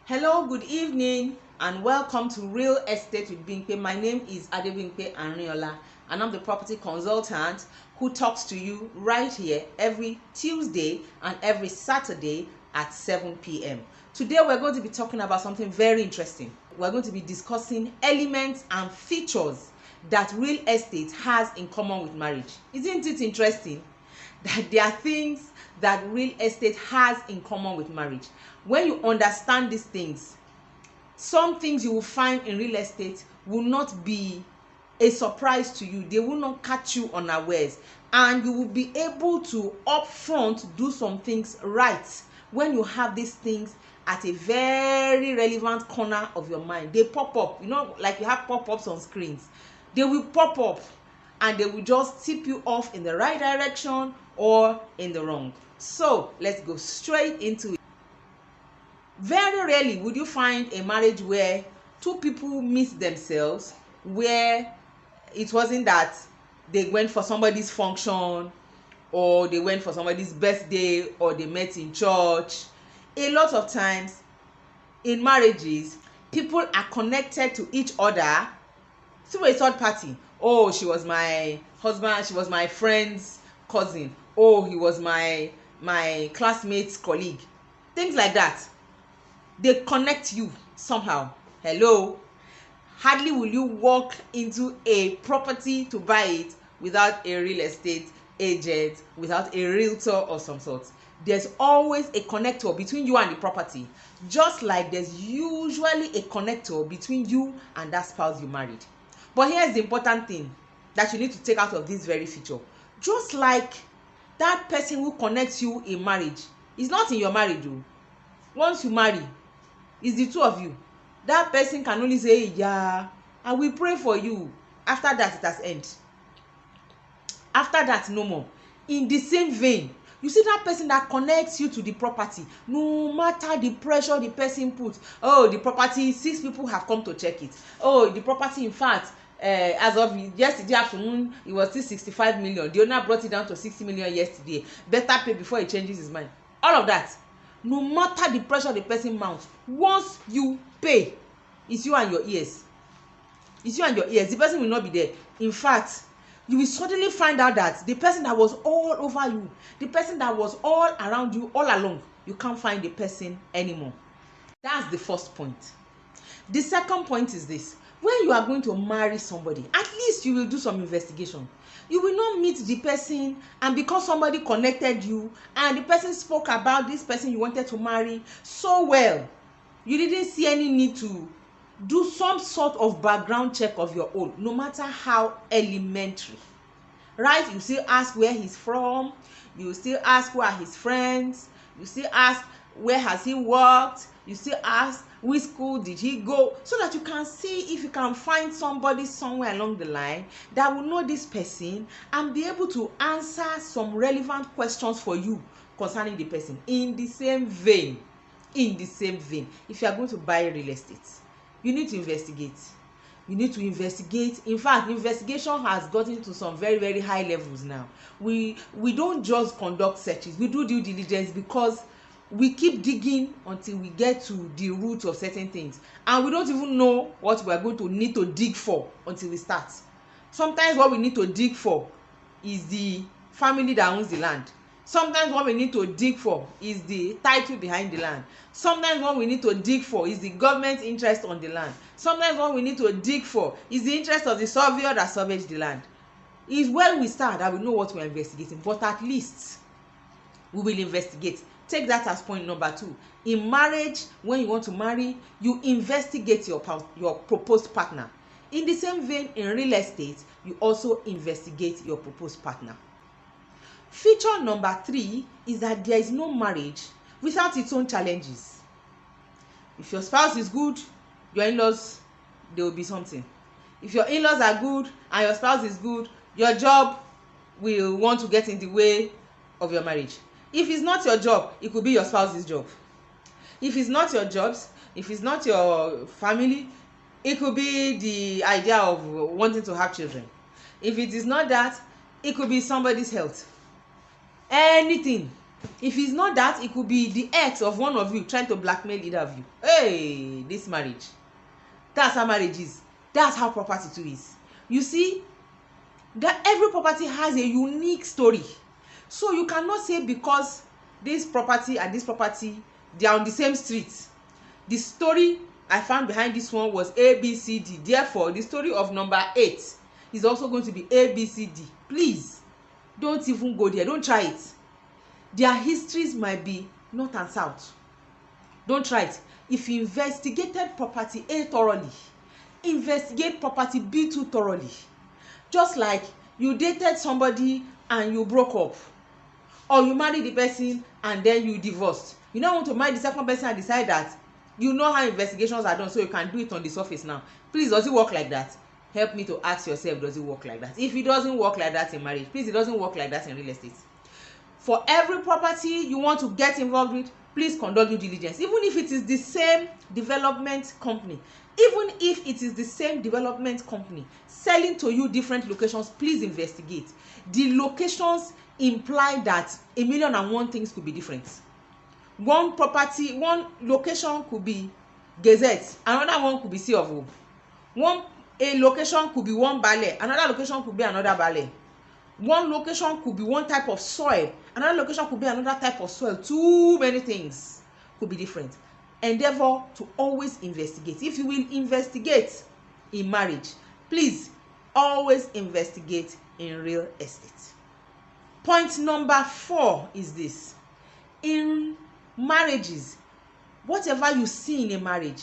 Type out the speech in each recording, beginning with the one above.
Hello, good evening, and welcome to Real Estate with Bimpe. My name is Adebimpe Anriola, and I'm the property consultant who talks to you right here every Tuesday and every Saturday at 7 p.m. Today, we're going to be talking about something very interesting. We're going to be discussing elements and features that real estate has in common with marriage. Isn't it interesting that there are things that real estate has in common with marriage? When you understand these things, some things you will find in real estate will not be a surprise to you. They will not catch you unawares, and you will be able to upfront do some things right when you have these things at a very relevant corner of your mind. They pop up, like you have pop-ups on screens. They will pop up and they will just tip you off in the right direction or in the wrong. So let's go straight into it. Very rarely would you find a marriage where two people meet themselves, where it wasn't that they went for somebody's function or they went for somebody's birthday or they met in church. A lot of times in marriages, people are connected to each other through a third party. Oh, she was my husband, she was my friend's cousin. Oh, he was my classmate's colleague. Things like that. They connect you somehow. Hello? Hardly will you walk into a property to buy it without a real estate agent, without a realtor of some sort. There's always a connector between you and the property, just like there's usually a connector between you and that spouse you married. But here's the important thing that you need to take out of this very feature. Just like that person who connects you in marriage is not in your marriage. Once you marry, it's the two of you. That person can only say, yeah, I will pray for you. After that, it has ended. After that, no more. In the same vein, you see that person that connects you to the property, no matter the pressure the person puts. Oh, the property, 6 people have come to check it. Oh, the property, in fact, as of yesterday afternoon, it was still 65 million. The owner brought it down to 60 million yesterday. Better pay before he changes his mind. All of that. No matter the pressure the person mounts, once you pay, it's you and your ears. It's you and your ears. The person will not be there. In fact, you will suddenly find out that the person that was all over you, the person that was all around you all along, you can't find the person anymore. That's the first point. The second point is this. When you are going to marry somebody, at least you will do some investigation. You will not meet the person, and because somebody connected you and the person spoke about this person you wanted to marry so well, you didn't see any need to do some sort of background check of your own, no matter how elementary. Right? You still ask where he's from, you still ask who are his friends, you still ask where has he worked, you still ask which school did he go, so that you can see if you can find somebody somewhere along the line that will know this person and be able to answer some relevant questions for you concerning the person. In the same vein, if you are going to buy real estate, you need to investigate. You need to investigate. In fact, investigation has gotten to some very, very high levels now. We don't just conduct searches, we do due diligence, because we keep digging until we get to the root of certain things, and we don't even know what we are going to need to dig for until we start. Sometimes what we need to dig for is the family that owns the land. Sometimes what we need to dig for is the title behind the land. Sometimes what we need to dig for is the government's interest on the land. Sometimes what we need to dig for is the interest of the surveyor that surveys the land. It's when we start that we know what we're investigating, but at least we will investigate. Take that as point number 2. In marriage, when you want to marry, you investigate your proposed partner. In the same vein, in real estate, you also investigate your proposed partner. Feature number 3 is that there is no marriage without its own challenges. If your spouse is good, your in-laws, there will be something. If your in-laws are good and your spouse is good, your job will want to get in the way of your marriage. If it's not your job, it could be your spouse's job. If it's not your jobs, if it's not your family, it could be the idea of wanting to have children. If it is not that, it could be somebody's health. Anything. If it's not that, it could be the ex of one of you trying to blackmail either of you. Hey, this marriage. That's how marriage is. That's how property too is. You see, that every property has a unique story. So you cannot say because this property and this property, they are on the same street, the story I found behind this one was ABCD. Therefore, the story of number 8 is also going to be ABCD. Please, don't even go there. Don't try it. Their histories might be north and south. Don't try it. If you investigated property A thoroughly, investigate property B too thoroughly. Just like you dated somebody and you broke up, or you married the person and then you divorced. You don't want to marry the second person and decide that you know how investigations are done, so you can do it on the surface now. Please, does it work like that? Help me to ask yourself, does it work like that? If it doesn't work like that in marriage, please, it doesn't work like that in real estate. For every property you want to get involved with, please conduct due diligence. Even if it is the same development company, selling to you different locations, please investigate. The locations imply that 1,000,001 things could be different. One location could be Gazette, another one could be C of O. A location could be one ballet, another location could be another ballet. One location could be one type of soil, another location could be another type of soil. Too many things could be different. Endeavor to always investigate. If you will investigate in marriage, please always investigate in real estate. Point number 4 is this. In marriages, whatever you see in a marriage,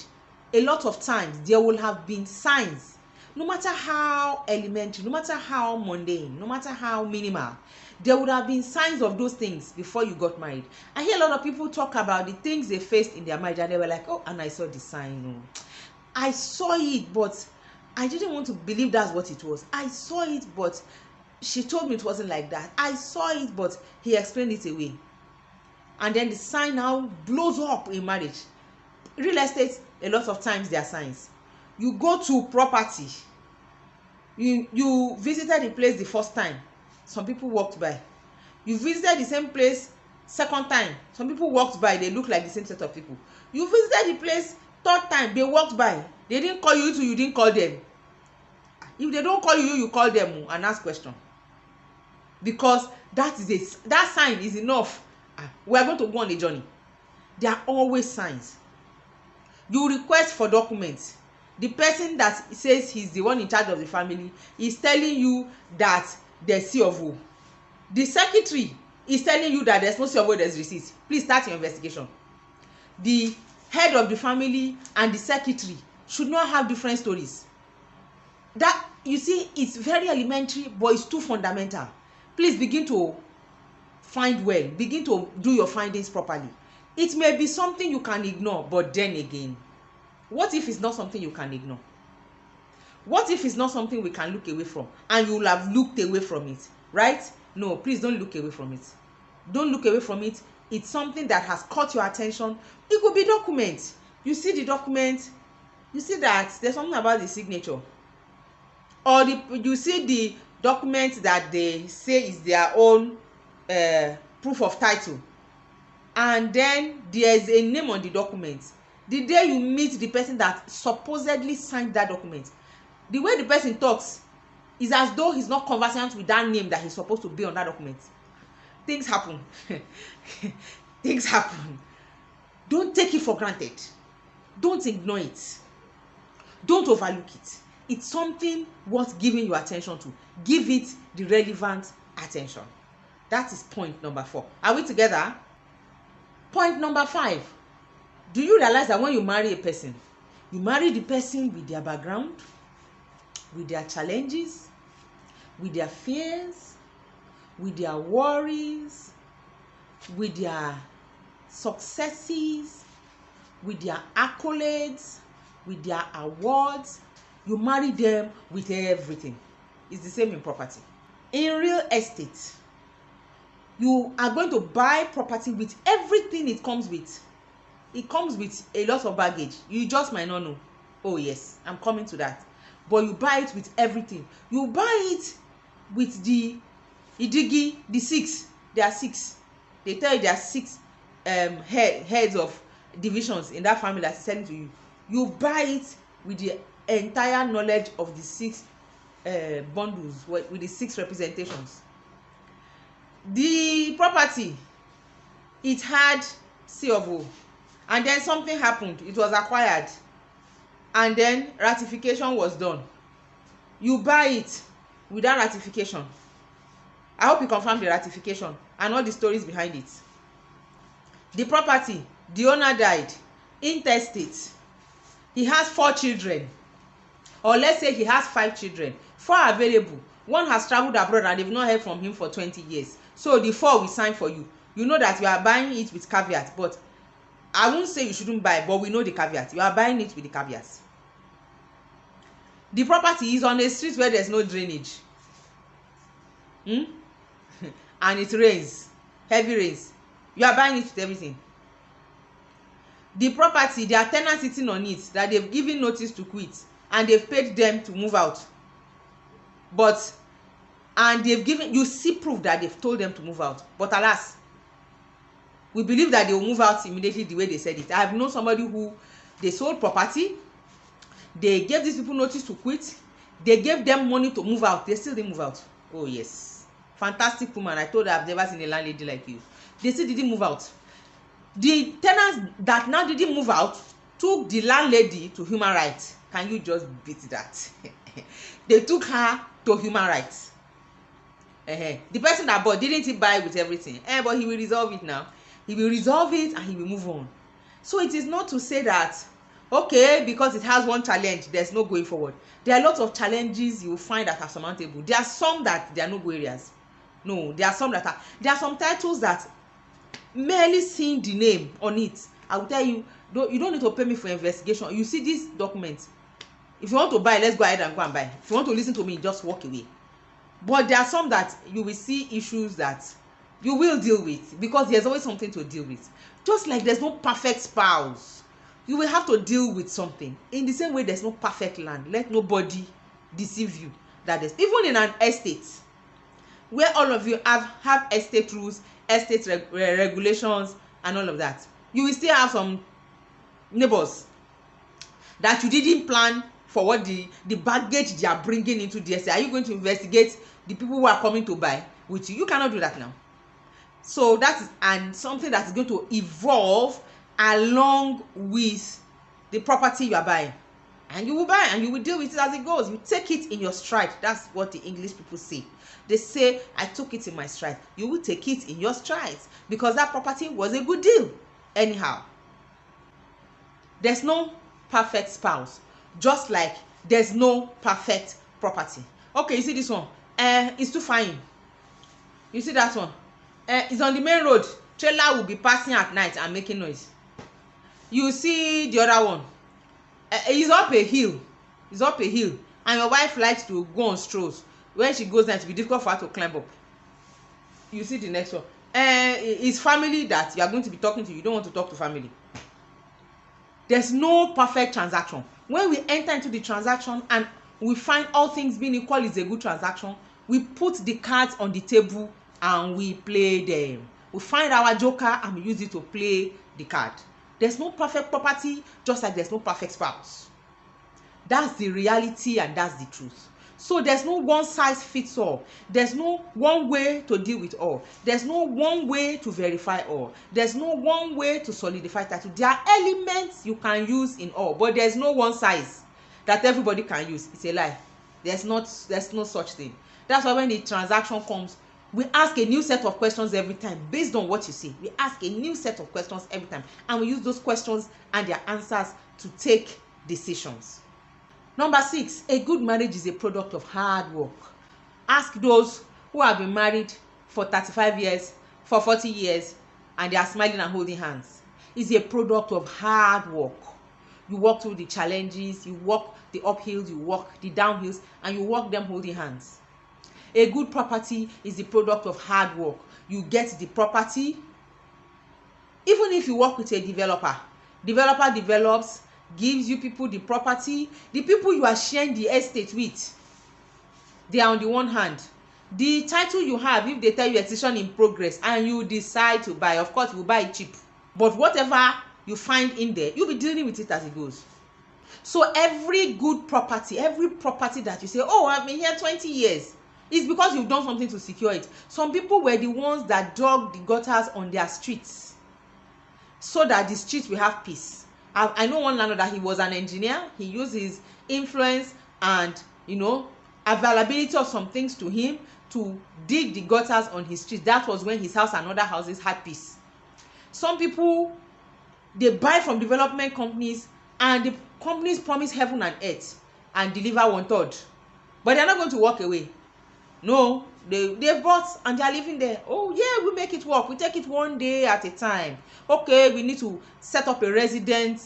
a lot of times there will have been signs. No matter how elementary, no matter how mundane, no matter how minimal, there would have been signs of those things before you got married. I hear a lot of people talk about the things they faced in their marriage and they were like, oh, and I saw the sign. I saw it, but I didn't want to believe that's what it was. I saw it, but she told me it wasn't like that. I saw it, but he explained it away. And then the sign now blows up in marriage. Real estate, a lot of times there are signs. You go to property, you visited the place the first time, some people walked by. You visited the same place second time, some people walked by, they look like the same set of people. You visited the place third time, they walked by, they didn't call you, you didn't call them. If they don't call you, you call them and ask question, because that sign is enough. We are going to go on a journey. There are always signs. You request for documents. The person that says he's the one in charge of the family is telling you that there's C of O. The secretary is telling you that there's no C of O, there's receipt. Please start your investigation. The head of the family and the secretary should not have different stories. That, you see, it's very elementary, but it's too fundamental. Please begin to find well. Begin to do your findings properly. It may be something you can ignore, but then again, what if it's not something you can ignore? What if it's not something we can look away from, and you will have looked away from it, right? No, please don't look away from it. Don't look away from it. It's something that has caught your attention. It could be documents. You see the document, you see that there's something about the signature, or you see the document that they say is their own proof of title, and then there's a name on the document. The day you meet the person that supposedly signed that document, the way the person talks is as though he's not conversant with that name that he's supposed to be on that document. Things happen. Things happen. Don't take it for granted. Don't ignore it. Don't overlook it. It's something worth giving your attention to. Give it the relevant attention. That is point number 4. Are we together? Point number 5. Do you realize that when you marry a person, you marry the person with their background, with their challenges, with their fears, with their worries, with their successes, with their accolades, with their awards? You marry them with everything. It's the same in property. In real estate, you are going to buy property with everything it comes with. It comes with a lot of baggage. You just might not know. Oh yes, I'm coming to that. But you buy it with everything. You buy it with the idigi, the 6. There are 6. they tell you there are 6 heads of divisions in that family that's selling to you. You buy it with the entire knowledge of the 6 bundles, with the 6 representations. The property, it had C of O, and then something happened, it was acquired, and then ratification was done. You buy it without ratification. I hope you confirm the ratification and all the stories behind it. The property, the owner died, intestate. He has 4 children, or let's say he has 5 children. 4 are available. 1 has traveled abroad and they've not heard from him for 20 years. So the 4 will sign for you. You know that you are buying it with caveat, but I won't say you shouldn't buy, but we know the caveat. You are buying it with the caveats. The property is on a street where there's no drainage. And it rains, heavy rains. You are buying it with everything. The property, there are tenants sitting on it that they've given notice to quit and they've paid them to move out. And they've given, you see proof that they've told them to move out. But alas, we believe that they will move out immediately the way they said it. I have known somebody who, they sold property, they gave these people notice to quit, they gave them money to move out, they still didn't move out. Oh yes, fantastic woman. I told her I've never seen a landlady like you. They still didn't move out. The tenants that now didn't move out took the landlady to human rights. Can you just beat that? They took her to human rights. The person that bought, didn't he buy with everything? But he will resolve it now. He will resolve it and he will move on. So it is not to say that, okay, because it has one challenge, there's no going forward. There are lots of challenges you will find that are surmountable. There are some that there are no go areas. No, there are some that are. There are some titles that merely seeing the name on it, I will tell you, you don't need to pay me for investigation. You see these documents. If you want to buy, let's go ahead and go and buy. If you want to listen to me, just walk away. But there are some that you will see issues that you will deal with, because there's always something to deal with. Just like there's no perfect spouse, you will have to deal with something. In the same way, there's no perfect land. Let nobody deceive you that there's, even in an estate where all of you have estate rules, estate regulations and all of that, you will still have some neighbors that you didn't plan for, what the baggage they are bringing into the estate. Are you going to investigate the people who are coming to buy with you? You cannot do that now. So that is, and something that is going to evolve along with the property you are buying, and you will buy and you will deal with it as it goes. You take it in your stride. That's what the English people say. They say, I took it in my stride. You will take it in your strides, because that property was a good deal anyhow. There's no perfect spouse, just like there's no perfect property. Okay, you see this one, it's too fine. You see that one, it's on the main road. Trailer will be passing at night and making noise. You see the other one, it's up a hill. It's up a hill, and your wife likes to go on strolls. When she goes there, it will be difficult for her to climb up. You see the next one, it's family that you are going to be talking to. You don't want to talk to family. There's no perfect transaction. When we enter into the transaction and we find all things being equal is a good transaction, we put the cards on the table and we play them. We find our joker and we use it to play the card. There's no perfect property, just like there's no perfect spouse. That's the reality and that's the truth. So there's no one size fits all. There's no one way to deal with all. There's no one way to verify all. There's no one way to solidify title. There are elements you can use in all, but there's no one size that everybody can use. It's a lie. There's no such thing. That's why when the transaction comes, we ask a new set of questions every time based on what you see. We ask a new set of questions every time, and we use those questions and their answers to take decisions. Number 6, a good marriage is a product of hard work. Ask those who have been married for 35 years, for 40 years, and they are smiling and holding hands. It's a product of hard work. You walk through the challenges, you walk the uphills, you walk the downhills, and you walk them holding hands. A good property is the product of hard work. You get the property. Even if you work with a developer develops, gives you people the property. The people you are sharing the estate with, they are on the one hand. The title you have, if they tell you extension in progress and you decide to buy, of course you will buy it cheap, but whatever you find in there, you'll be dealing with it as it goes. So every good property, every property that you say, oh, I've been here 20 years, it's because you've done something to secure it. Some people were the ones that dug the gutters on their streets so that the streets will have peace. I know one landlord that he was an engineer. He used his influence and, you know, availability of some things to him to dig the gutters on his street. That was when his house and other houses had peace. Some people, they buy from development companies and the companies promise heaven and earth and deliver 1/3, but they're not going to walk away. No, they bought and they're living there. Oh yeah, we make it work, we take it one day at a time. Okay, we need to set up a resident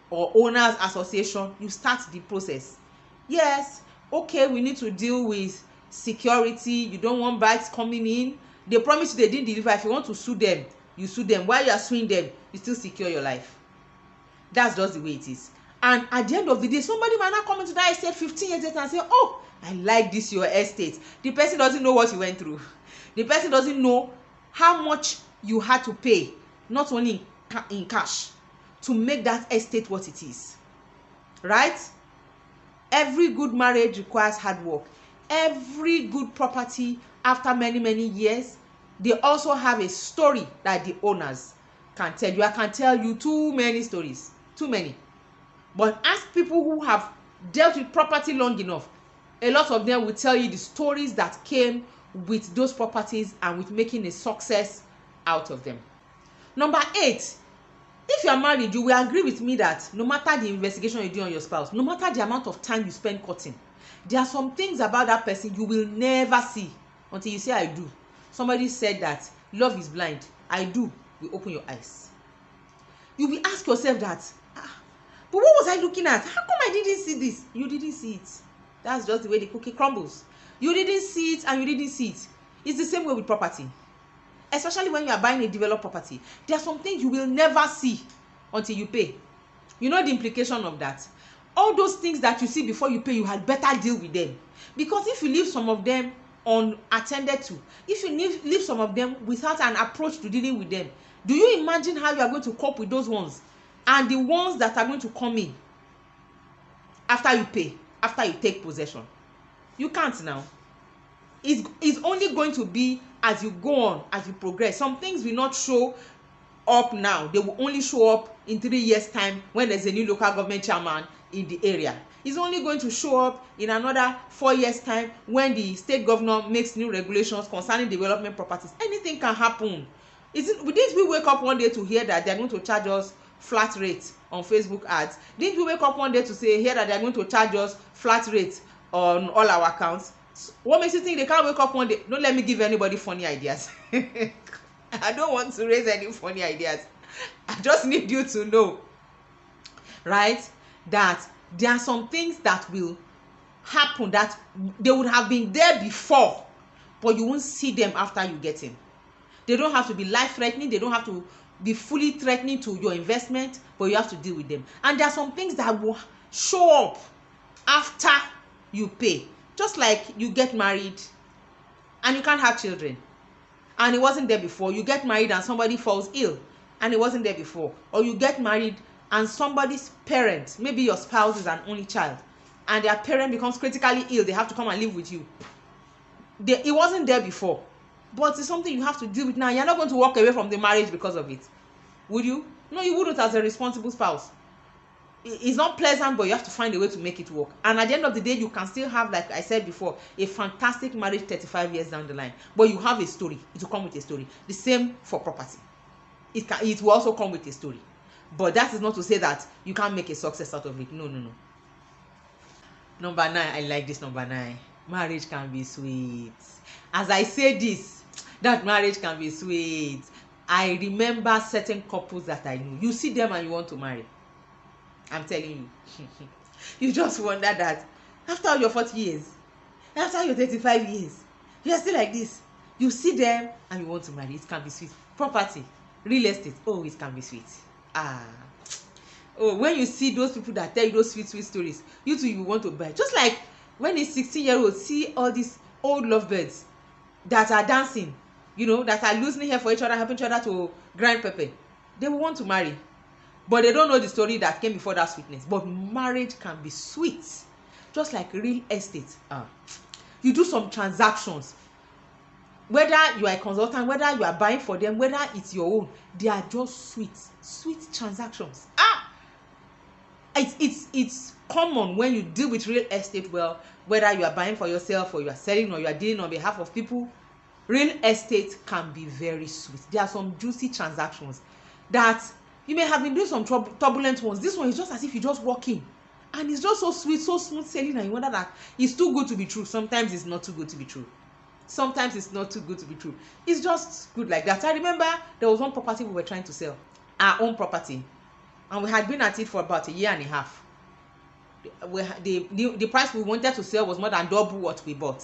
or owners association. You start the process. Yes, okay, we need to deal with security. You don't want bikes coming in. They promise you they didn't deliver. If you want to sue them, you sue them. While you are suing them, you still secure your life. That's just the way it is. And at the end of the day, somebody might not come into that estate 15 years later and say, oh, I like this your estate. The person doesn't know what you went through. The person doesn't know how much you had to pay, not only in cash, to make that estate what it is. Right? Every good marriage requires hard work. Every good property, after many, many years, they also have a story that the owners can tell you. I can tell you too many stories. Too many. But ask people who have dealt with property long enough. A lot of them will tell you the stories that came with those properties and with making a success out of them. Number 8, if you are married, you will agree with me that no matter the investigation you do on your spouse, no matter the amount of time you spend courting, there are some things about that person you will never see until you say I do. Somebody said that love is blind. I do will open your eyes. You will ask yourself that, but what was I looking at? How come I didn't see this? You didn't see it. That's just the way the cookie crumbles. You didn't see it and you didn't see it. It's the same way with property. Especially when you are buying a developed property. There are some things you will never see until you pay. You know the implication of that? All those things that you see before you pay, you had better deal with them. Because if you leave some of them unattended to, if you leave some of them without an approach to dealing with them, do you imagine how you are going to cope with those ones? And the ones that are going to come in after you pay, after you take possession. You can't now. It's only going to be as you go on, as you progress. Some things will not show up now. They will only show up in 3 years' time when there's a new local government chairman in the area. It's only going to show up in another 4 years' time when the state governor makes new regulations concerning development properties. Anything can happen. Didn't we wake up one day to hear that they're going to charge us flat rates on Facebook ads? Didn't we wake up one day to hear that they're going to charge us flat rates on all our accounts? What makes you think they can't wake up one day? Don't let me give anybody funny ideas. I don't want to raise any funny ideas. I just need you to know, right, that there are some things that will happen that they would have been there before, but you won't see them after you get in. They don't have to be life-threatening. They don't have to be fully threatening to your investment, but you have to deal with them. And there are some things that will show up after you pay. Just like you get married and you can't have children and it wasn't there before. You get married and somebody falls ill and it wasn't there before. Or you get married and somebody's parent, maybe your spouse is an only child, and their parent becomes critically ill. They have to come and live with you. It wasn't there before, but it's something you have to deal with now. You're not going to walk away from the marriage because of it. Would you? No, you wouldn't as a responsible spouse. It's not pleasant, but you have to find a way to make it work. And at the end of the day, you can still have, like I said before, a fantastic marriage 35 years down the line. But you have a story. It will come with a story. The same for property. It will also come with a story. But that is not to say that you can't make a success out of it. No. Number 9, I like this number 9. Marriage can be sweet. As I say this, that marriage can be sweet. I remember certain couples that I knew. You see them and you want to marry. I'm telling you. You just wonder that after all your 40 years, after your 35 years, you are still like this. You see them and you want to marry. It can be sweet. Property, real estate, oh, it can be sweet. Oh, when you see those people that tell you those sweet stories, you too, you want to buy. Just like when a 16-year-old see all these old lovebirds that are dancing, that are losing hair for each other, helping each other to grind pepper, they will want to marry. But they don't know the story that came before that sweetness. But marriage can be sweet, just like real estate. You do some transactions, whether you are a consultant, whether you are buying for them, whether it's your own, they are just sweet transactions. It's common when you deal with real estate well, whether you are buying for yourself or you are selling or you are dealing on behalf of people. Real estate can be very sweet. There are some juicy transactions that you may have been doing some turbulent ones. This one is just as if you just walk in and it's just so sweet, so smooth sailing, and you wonder that it's too good to be true. Sometimes it's not too good to be true. Sometimes it's not too good to be true. It's just good like that. I remember there was one property we were trying to sell, our own property, and we had been at it for about a year and a half. The price we wanted to sell was more than double what we bought,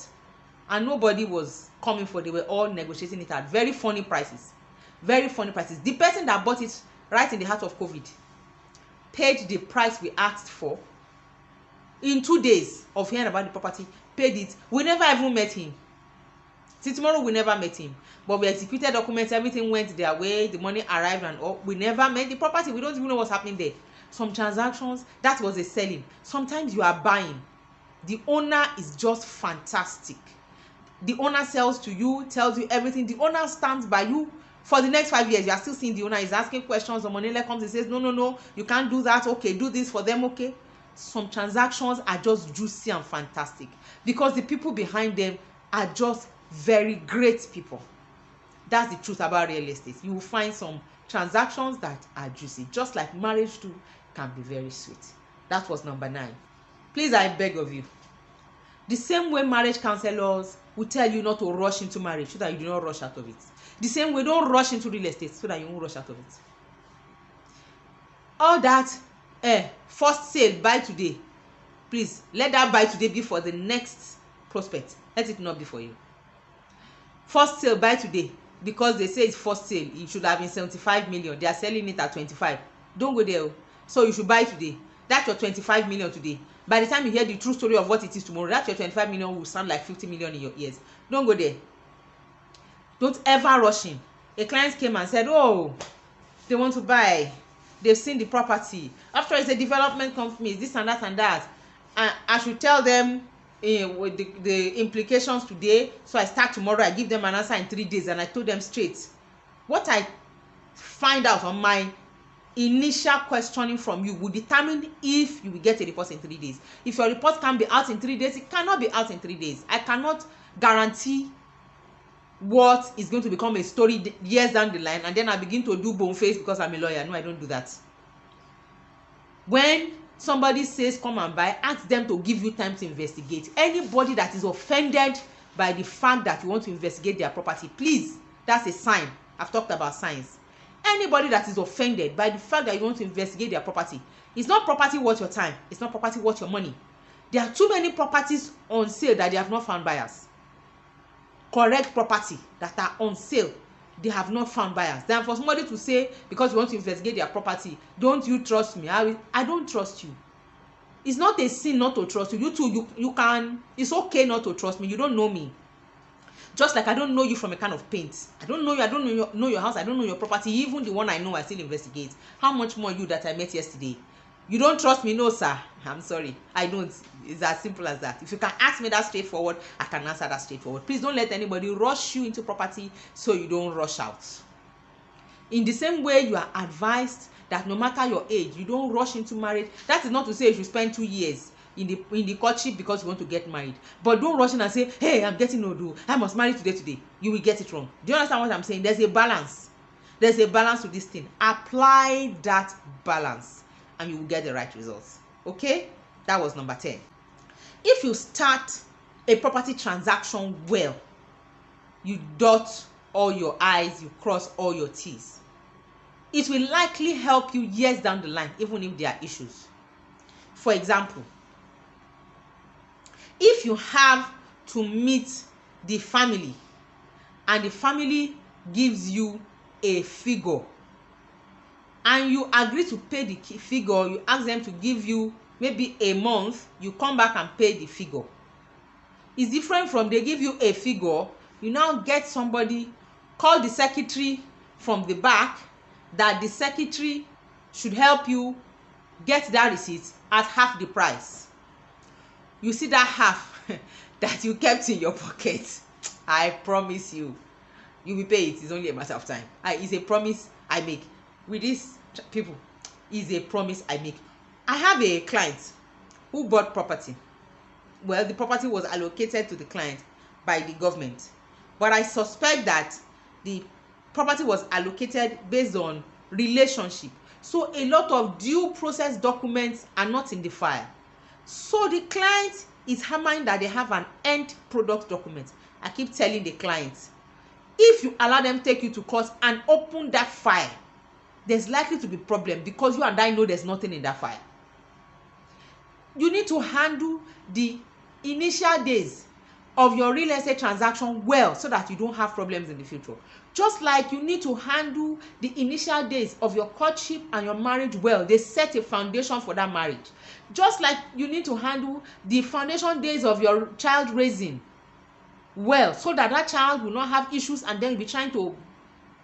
and nobody was coming for. They were all negotiating it at very funny prices. The person that bought it right in the heart of COVID paid the price we asked for. In 2 days of hearing about the property, paid it. We never even met him. Till tomorrow, we never met him. But we executed documents, everything went their way, the money arrived, and all. We never met the property. We don't even know what's happening there. Some transactions, that was a selling. Sometimes you are buying. The owner is just fantastic. The owner sells to you, tells you everything. The owner stands by you for the next 5 years. You are still seeing the owner is asking questions. The money comes and says, no, you can't do that. Okay, do this for them. Okay. Some transactions are just juicy and fantastic because the people behind them are just very great people. That's the truth about real estate. You will find some transactions that are juicy, just like marriage too can be very sweet. That was number 9. Please, I beg of you, the same way marriage counselors will tell you not to rush into marriage so that you do not rush out of it, the same way don't rush into real estate so that you won't rush out of it. All that first sale, buy today, please let that buy today be for the next prospect. Let it not be for you. First sale, buy today, because they say it's first sale, it should have been 75 million. They are selling it at 25. Don't go there. So you should buy today. That's your 25 million today. By the time you hear the true story of what it is tomorrow, that your 25 million will sound like 50 million in your ears. Don't go there. Don't ever rush in. A client came and said, oh, they want to buy. They've seen the property. After it's a development company, this and that and that. And I should tell them with the implications today, so I start tomorrow. I give them an answer in 3 days, and I told them straight what I find out on my initial questioning from you will determine if you will get a report in 3 days. If your report can be out in 3 days, it cannot be out in 3 days. I cannot guarantee what is going to become a story years down the line, and then I begin to do bone face because I'm a lawyer. No, I don't do that. When somebody says come and buy, ask them to give you time to investigate. Anybody that is offended by the fact that you want to investigate their property, please, that's a sign. I've talked about signs. Anybody that is offended by the fact that you want to investigate their property, it's not property worth your time. It's not property worth your money. There are too many properties on sale that they have not found buyers. Correct property that are on sale, they have not found buyers. Then for somebody to say, because you want to investigate their property, don't you trust me? I don't trust you. It's not a sin not to trust you. You too, you can, it's okay not to trust me. You don't know me. Just like I don't know you from a can of paint. I don't know you. I don't know your house. I don't know your property. Even the one I know, I still investigate. How much more you that I met yesterday? You don't trust me? No, sir. I'm sorry. I don't. It's as simple as that. If you can ask me that straightforward, I can answer that straightforward. Please don't let anybody rush you into property so you don't rush out. In the same way, you are advised that no matter your age, you don't rush into marriage. That is not to say you should spend 2 years in the courtship because you want to get married. But don't rush in and say, hey, I'm getting old. I must marry today. You will get it wrong. Do you understand what I'm saying? There's a balance. There's a balance to this thing. Apply that balance and you will get the right results. Okay? That was number 10. If you start a property transaction well, you dot all your I's, you cross all your T's, it will likely help you years down the line, even if there are issues. For example, if you have to meet the family and the family gives you a figure and you agree to pay the figure, you ask them to give you maybe a month, you come back and pay the figure. It's different from they give you a figure you now get somebody, call the secretary from the back, that the secretary should help you get that receipt at half the price. You see that half that you kept in your pocket, I promise you, you will pay it. It's only a matter of time. It's a promise I make with these people. It's a promise I make. I have a client who bought property. Well, the property was allocated to the client by the government, but I suspect that the property was allocated based on relationship. So a lot of due process documents are not in the file. So the client is hammering that they have an end product document. I keep telling the client, if you allow them take you to court and open that file, there's likely to be problem, because you and I know there's nothing in that file. You need to handle the initial days of your real estate transaction well, so that you don't have problems in the future. Just like you need to handle the initial days of your courtship and your marriage well. They set a foundation for that marriage. Just like you need to handle the foundation days of your child raising well, so that that child will not have issues and then be trying to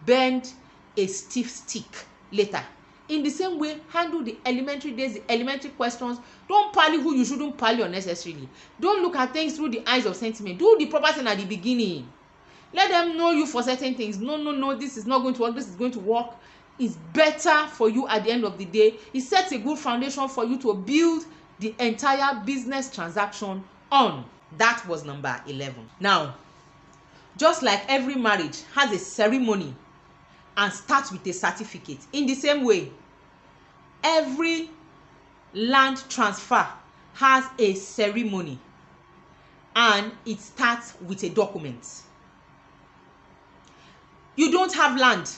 bend a stiff stick later. In the same way, handle the elementary days, the elementary questions. Don't parley who you shouldn't parley unnecessarily. Don't look at things through the eyes of sentiment. Do the proper thing at the beginning. Let them know you for certain things. No, this is not going to work. This is going to work. It's better for you at the end of the day. It sets a good foundation for you to build the entire business transaction on. That was number 11. Now, just like every marriage has a ceremony and starts with a certificate, in the same way, every land transfer has a ceremony and it starts with a document. You don't have land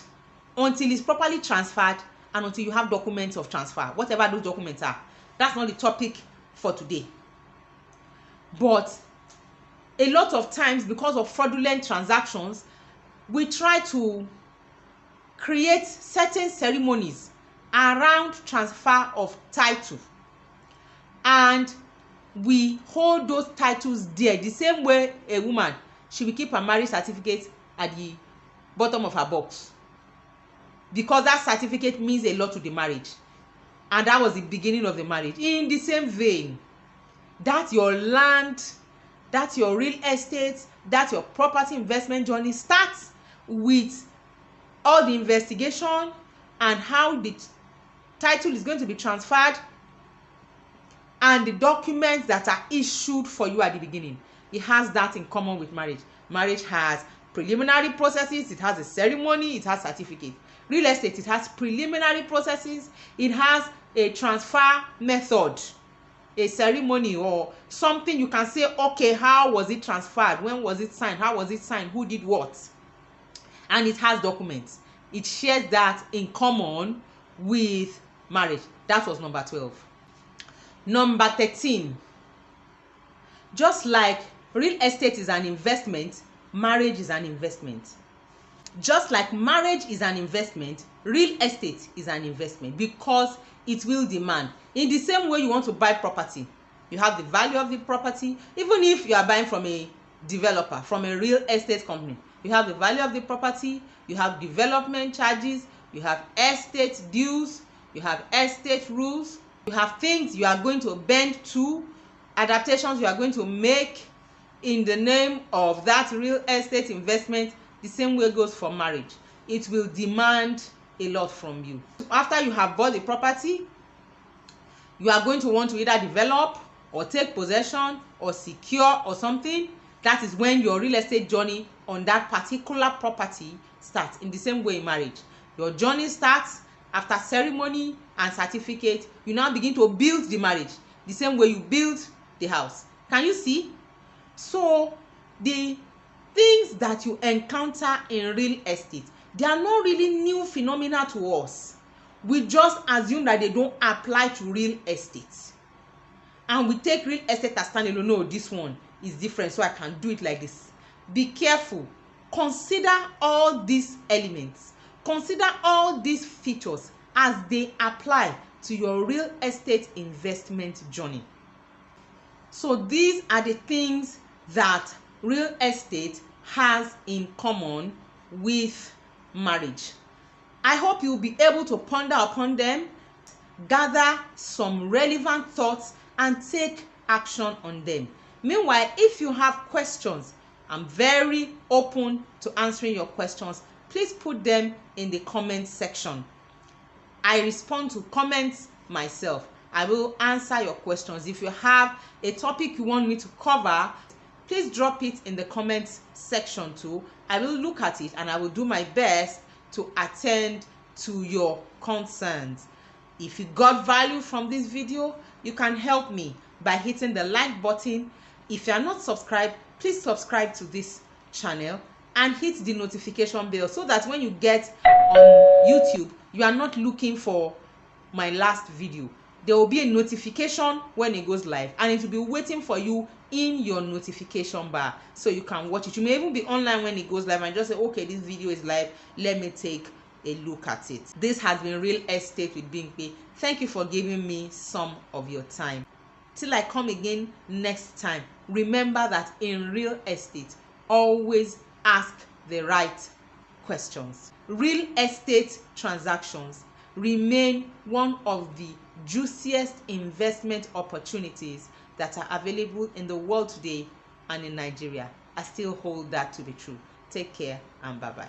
until it's properly transferred and until you have documents of transfer, whatever those documents are. That's not the topic for today. But a lot of times, because of fraudulent transactions, we try to create certain ceremonies around transfer of title, and we hold those titles there. The same way a woman, she will keep her marriage certificate at the bottom of her box, because that certificate means a lot to the marriage, and that was the beginning of the marriage. In the same vein, that's your land, that's your real estate, that's your property investment journey starts with all the investigation and how the title is going to be transferred and the documents that are issued for you at the beginning. It has that in common with marriage. Marriage has preliminary processes, it has a ceremony, it has certificate. Real estate, it has preliminary processes, it has a transfer method, a ceremony or something you can say, okay, how was it transferred, when was it signed, how was it signed, who did what, and it has documents. It shares that in common with marriage. That was number 12. Number 13, just like real estate is an investment, marriage is an investment. Just like marriage is an investment, real estate is an investment, because it will demand. In the same way you want to buy property, you have the value of the property. Even if you are buying from a developer, from a real estate company, you have the value of the property, you have development charges, you have estate dues, you have estate rules, you have things you are going to bend to, adaptations you are going to make in the name of that real estate investment. The same way goes for marriage. It will demand a lot from you. After you have bought the property, you are going to want to either develop or take possession or secure or something. That is when your real estate journey on that particular property starts. In the same way in marriage, your journey starts after ceremony and certificate. You now begin to build the marriage the same way you build the house. Can you see? So the things that you encounter in real estate, they are not really new phenomena to us. We just assume that they don't apply to real estate, and we take real estate as standalone. No, this one is different, so I can do it like this. Be careful. Consider all these elements, consider all these features as they apply to your real estate investment journey. So these are the things that real estate has in common with marriage? I hope you'll be able to ponder upon them, gather some relevant thoughts, and take action on them. Meanwhile, if you have questions, I'm very open to answering your questions. Please put them in the comment section. I respond to comments myself. I will answer your questions. If you have a topic you want me to cover, please drop it in the comments section too. I will look at it and I will do my best to attend to your concerns. If you got value from this video, you can help me by hitting the like button. If you are not subscribed, please subscribe to this channel and hit the notification bell so that when you get on YouTube, you are not looking for my last video. There will be a notification when it goes live and it will be waiting for you in your notification bar so you can watch it. You may even be online when it goes live and just say, okay, this video is live, let me take a look at it. This has been Real Estate with Bimpe. Thank you for giving me some of your time. Till I come again next time, remember that in real estate, always ask the right questions. Real estate transactions remain one of the juiciest investment opportunities that are available in the world today and in Nigeria. I still hold that to be true. Take care and bye-bye.